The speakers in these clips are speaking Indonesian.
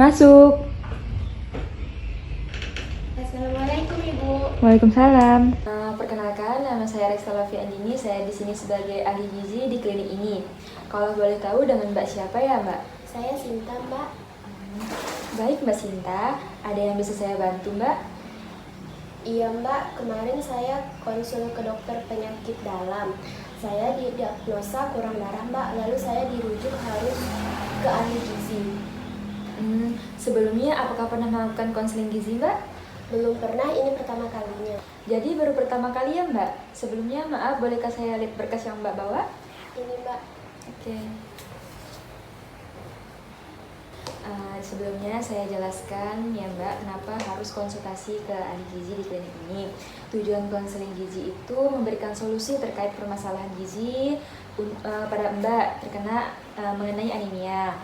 Masuk. Assalamualaikum Ibu. Waalaikumsalam. Perkenalkan, nama saya Rexta Lofi Andini. Saya di sini sebagai ahli gizi di klinik ini. Kalau boleh tahu dengan Mbak siapa ya, Mbak? Saya Sinta, Mbak. Baik, Mbak Sinta. Ada yang bisa saya bantu, Mbak? Iya, Mbak. Kemarin saya konsul ke dokter penyakit dalam. Saya didiagnosa kurang darah, Mbak. Lalu saya dirujuk harus ke ahli gizi. Sebelumnya, apakah pernah melakukan konseling gizi, Mbak? Belum pernah, ini pertama kalinya. Jadi baru pertama kali ya, Mbak? Sebelumnya, maaf, bolehkah saya lihat berkas yang Mbak bawa? Ini, Mbak. Oke. Sebelumnya saya jelaskan ya Mbak, kenapa harus konsultasi ke ahli gizi di klinik ini. Tujuan konseling gizi itu memberikan solusi terkait permasalahan gizi pada Mbak terkena mengenai anemia.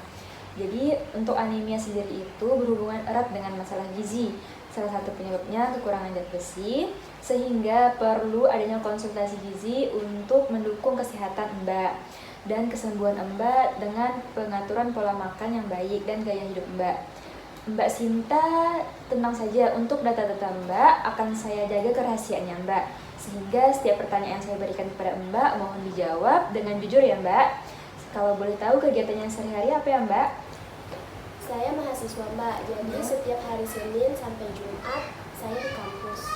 Jadi untuk anemia sendiri itu berhubungan erat dengan masalah gizi. Salah satu penyebabnya kekurangan zat besi, sehingga perlu adanya konsultasi gizi untuk mendukung kesehatan Mbak dan kesembuhan Mbak dengan pengaturan pola makan yang baik dan gaya hidup Mbak. Mbak Sinta, tenang saja, untuk data-data Mbak akan saya jaga kerahasiaannya Mbak, sehingga setiap pertanyaan yang saya berikan kepada Mbak mohon dijawab dengan jujur ya Mbak. Kalau boleh tahu kegiatannya sehari-hari apa ya Mbak? Saya mahasiswa, Mbak. Jadi setiap hari Senin sampai Jumat saya di kampus.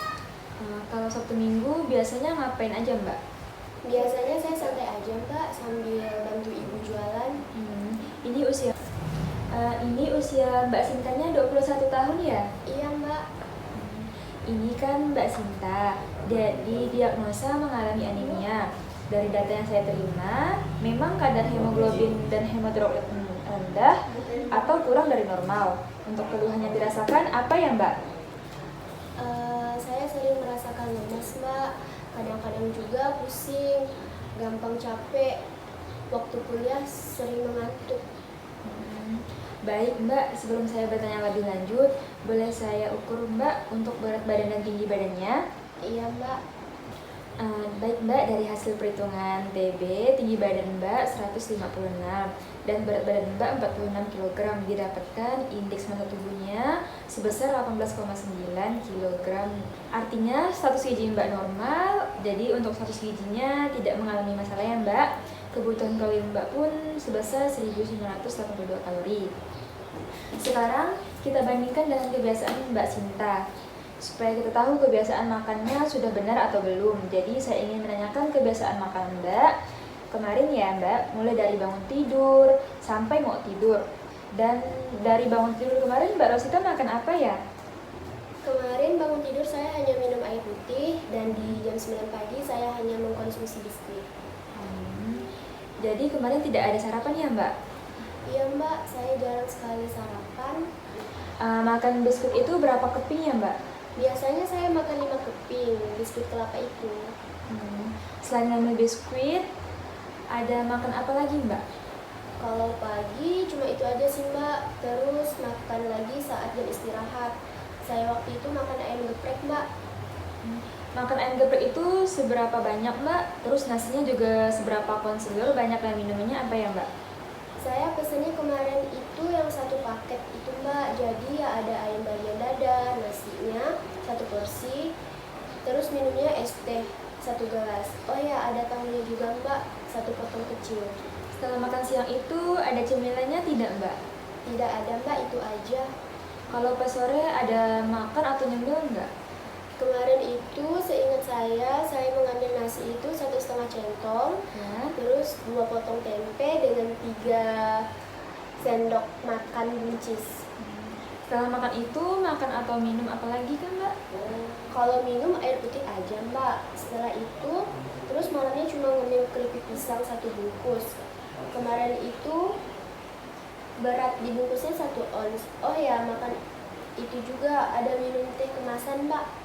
Kalau Sabtu Minggu biasanya ngapain aja Mbak? Biasanya saya santai aja, Mbak, sambil bantu ibu jualan. Ini usia Mbak Sintanya 21 tahun ya? Iya, Mbak. Ini kan Mbak Sinta, jadi diagnosa mengalami anemia. Dari data yang saya terima, memang kadar hemoglobin dan hemodroksit rendah atau kurang dari normal. Untuk keluhan yang dirasakan apa ya Mbak? Saya sering merasakan lemas, Mbak. Kadang-kadang juga pusing, gampang capek. Waktu kuliah sering mengantuk. Baik Mbak, sebelum saya bertanya lebih lanjut, boleh saya ukur Mbak untuk berat badan dan tinggi badannya? Iya, Mbak. Baik Mbak, dari hasil perhitungan TB, tinggi badan Mbak 156 dan berat badan Mbak 46 kg. Didapatkan indeks massa tubuhnya sebesar 18,9 kg. Artinya status gizi Mbak normal, jadi untuk status gizinya tidak mengalami masalah ya Mbak. Kebutuhan kalori Mbak pun sebesar 1982 kalori. Sekarang kita bandingkan dengan kebiasaan Mbak Sinta, supaya kita tahu kebiasaan makannya sudah benar atau belum. Jadi saya ingin menanyakan kebiasaan makan Mbak kemarin ya Mbak, mulai dari bangun tidur sampai mau tidur. Dan dari bangun tidur kemarin Mbak Rosita makan apa ya? Kemarin bangun tidur saya hanya minum air putih dan di jam 9 pagi saya hanya mengkonsumsi biskuit. Jadi kemarin tidak ada sarapan ya Mbak? Iya, Mbak, saya jarang sekali sarapan. Makan biskuit itu berapa keping ya Mbak? Biasanya saya makan 5 keping biskuit kelapa itu. Selain ngambil biskuit, ada makan apa lagi Mbak? Kalau pagi cuma itu aja sih, Mbak. Terus makan lagi saat jam istirahat. Saya waktu itu makan ayam geprek, Mbak. Makan ayam geprek itu seberapa banyak Mbak? Terus nasinya juga seberapa konsider? Banyak dan minumnya apa ya Mbak? Saya pesennya kemarin itu yang satu paket itu, Mbak. Jadi ya ada ayam bagian dada, nasinya 1 porsi, terus minumnya es teh 1 gelas. Oh ya, ada tahunya juga, Mbak, 1 potong kecil. Setelah makan siang itu ada cemilannya tidak Mbak? Tidak ada, Mbak, itu aja. Kalau pas sore ada makan atau nyemil enggak? Kemarin itu seingat saya mengambil nasi itu 1,5 centong, Ya. terus 2 potong tempe dengan 3 sendok makan buncis. Setelah makan itu makan atau minum apa lagi kan Mbak? Kalau minum air putih aja, Mbak. Setelah itu terus malamnya cuma ngemil keripik pisang 1 bungkus. Kemarin itu berat dibungkusnya 1 ons. Oh ya, makan itu juga ada minum teh kemasan, Mbak.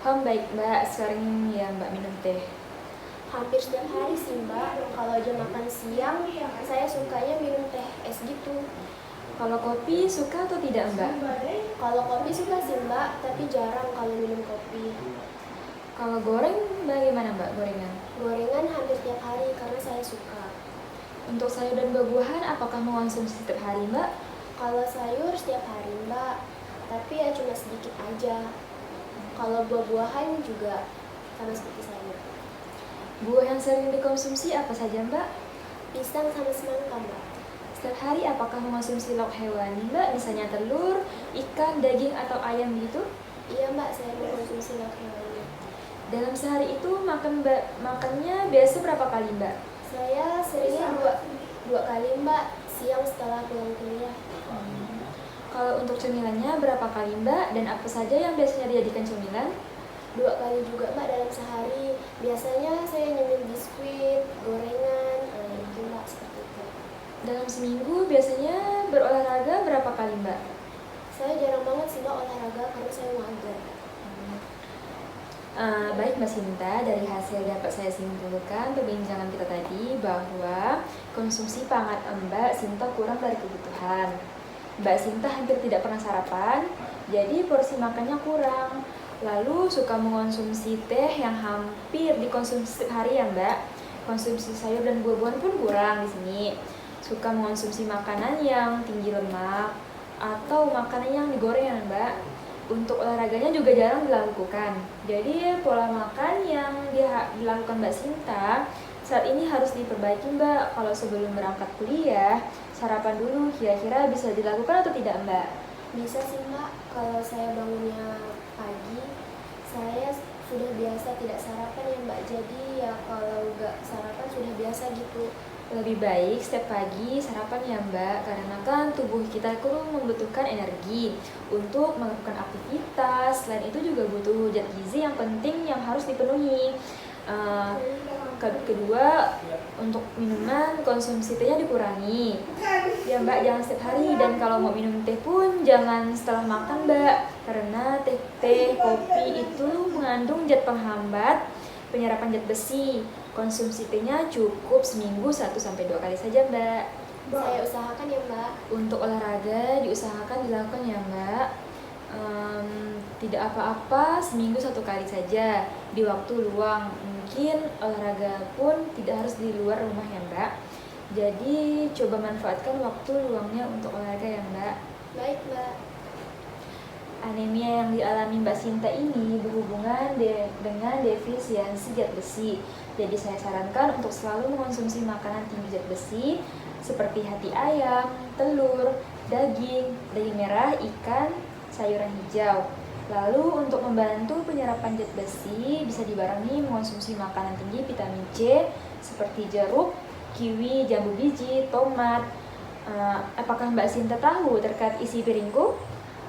Baik Mbak, sering ya Mbak minum teh? Hampir setiap hari sih, Mbak. Kalau jam makan siang saya sukanya minum teh es gitu. Kalau kopi suka atau tidak Mbak? Kalau kopi suka sih, Mbak, tapi jarang kalau minum kopi. Kalau goreng bagaimana Mbak gorengan? Gorengan hampir tiap hari karena saya suka. Untuk sayur dan buah-buahan apakah mengonsumsi setiap hari Mbak? Kalau sayur setiap hari Mbak, tapi ya cuma sedikit aja. Kalau buah-buahan juga sama seperti sayur. Buah yang sering dikonsumsi apa saja Mbak? Pisang sama semangka Mbak. Setiap hari apakah mengonsumsi lauk hewani Mbak? Misalnya telur, ikan, daging, atau ayam gitu? Iya Mbak, saya mengkonsumsi lauk hewani. Dalam sehari itu makannya biasa berapa kali Mbak? Saya seringnya dua kali Mbak, siang setelah pulang kuliah. Kalau untuk cemilannya berapa kali Mbak? Dan apa saja yang biasanya dijadikan cemilan? 2 kali juga Mbak dalam sehari. Biasanya saya nyemil biskuit, gorengan, itu Mbak, seperti itu. Dalam seminggu biasanya berolahraga berapa kali Mbak? Saya jarang banget sih Mbak olahraga karena saya mager. Baik Mbak Sinta, dari hasil dapat saya simpulkan perbincangan kita tadi bahwa konsumsi pangan Mbak Sinta kurang dari kebutuhan. Mbak Sinta hampir tidak pernah sarapan, jadi porsi makannya kurang. Lalu suka mengonsumsi teh yang hampir dikonsumsi setiap hari ya Mbak. Konsumsi sayur dan buah-buahan pun kurang di sini. Suka mengonsumsi makanan yang tinggi lemak atau makanan yang digoreng ya Mbak. Untuk olahraganya juga jarang dilakukan. Jadi pola makan yang dilakukan Mbak Sinta saat ini harus diperbaiki Mbak. Kalau sebelum berangkat kuliah, sarapan dulu, kira-kira bisa dilakukan atau tidak Mbak? Bisa sih Mbak, kalau saya bangunnya pagi, saya sudah biasa tidak sarapan ya Mbak. Jadi ya kalau nggak sarapan sudah biasa gitu. Lebih baik setiap pagi sarapan ya Mbak, karena kan tubuh kita itu membutuhkan energi untuk melakukan aktivitas. Selain itu juga butuh zat gizi yang penting yang harus dipenuhi. Kedua, untuk minuman konsumsi tehnya dikurangi ya Mbak, jangan setiap hari. Dan kalau mau minum teh pun jangan setelah makan Mbak, karena teh, kopi itu mengandung zat penghambat penyerapan zat besi. Konsumsi tehnya cukup seminggu 1-2 kali saja Mbak. Saya usahakan ya Mbak. Untuk olahraga diusahakan dilakukan ya Mbak. Tidak apa-apa, seminggu 1 kali saja di waktu luang. Mungkin olahraga pun tidak harus di luar rumah ya Mbak. Jadi coba manfaatkan waktu luangnya untuk olahraga ya Mbak. Baik Mbak. Anemia yang dialami Mbak Sinta ini berhubungan dengan defisiensi zat besi. Jadi saya sarankan untuk selalu mengonsumsi makanan tinggi zat besi seperti hati ayam, telur, daging merah, ikan, sayuran hijau. Lalu untuk membantu penyerapan zat besi bisa dibarengi mengonsumsi makanan tinggi vitamin C seperti jeruk, kiwi, jambu biji, tomat. Apakah Mbak Sinta tahu terkait isi piringku?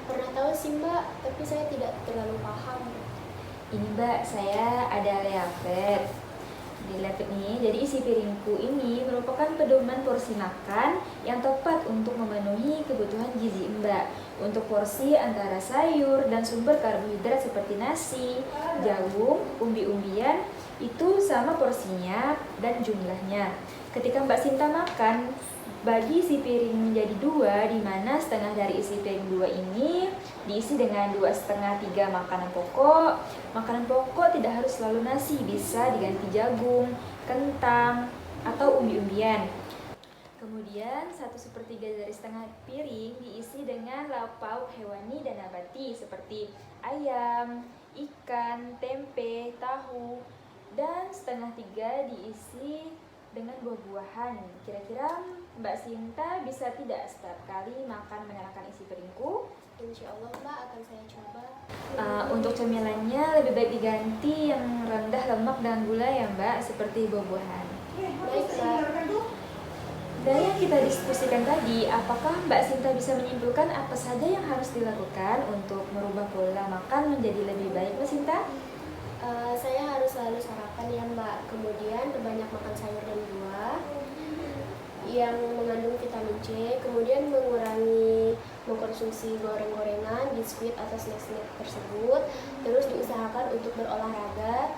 Pernah tahu sih Mbak, tapi saya tidak terlalu paham. Ini Mbak, saya ada leaflet. Di leaflet ini, jadi isi piringku ini merupakan pedoman porsi makan yang tepat untuk memenuhi kebutuhan gizi Mbak. Untuk porsi antara sayur dan sumber karbohidrat seperti nasi, jagung, umbi-umbian itu sama porsinya dan jumlahnya. Ketika Mbak Sinta makan, bagi isi piring menjadi 2, di mana setengah dari isi piring 2 ini diisi dengan 2,5-3 makanan pokok. Makanan pokok tidak harus selalu nasi, bisa diganti jagung, kentang, atau umbi-umbian. Kemudian 1/3 dari setengah piring diisi dengan lauk pauk hewani dan nabati seperti ayam, ikan, tempe, tahu, dan 2/3 diisi dengan buah-buahan. Kira-kira Mbak Sinta bisa tidak setiap kali makan menyerahkan isi piringku? Insya Allah Mbak, akan saya coba. Untuk cemilannya lebih baik diganti yang rendah lemak dan gula ya Mbak, seperti buah-buahan. Baik Mbak. Dari yang kita diskusikan tadi, apakah Mbak Sinta bisa menyimpulkan apa saja yang harus dilakukan untuk merubah pola makan menjadi lebih baik Mbak Sinta? Saya harus selalu sarapan ya Mbak, kemudian berbanyak makan sayur dan buah yang mengandung vitamin C, kemudian mengurangi mengkonsumsi goreng-gorengan, biskuit atau snack-snack tersebut. Terus diusahakan untuk berolahraga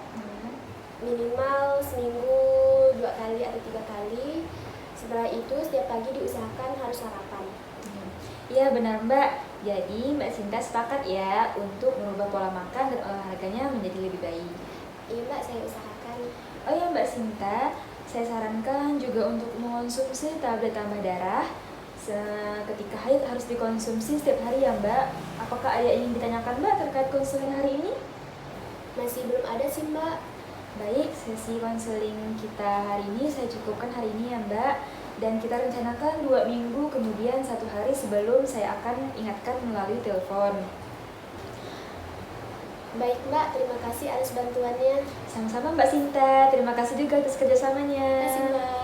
minimal seminggu 2 kali atau 3 kali. Setelah itu setiap pagi diusahakan harus sarapan. Iya benar Mbak. Jadi Mbak Sinta sepakat ya untuk merubah pola makan dan olahraganya menjadi lebih baik. Iya Mbak, saya usahakan. Oh ya Mbak Sinta, saya sarankan juga untuk mengonsumsi tablet tambah darah ketika haid harus dikonsumsi setiap hari ya Mbak. Apakah ada yang ingin ditanyakan Mbak terkait konseling hari ini? Masih belum ada sih Mbak. Baik, sesi konseling kita hari ini saya cukupkan hari ini ya Mbak. Dan kita rencanakan 2 minggu kemudian 1 hari sebelum saya akan ingatkan melalui telepon. Baik Mbak, terima kasih atas bantuannya. Sama-sama Mbak Sinta, terima kasih juga atas kerjasamanya. Terima kasih Mbak.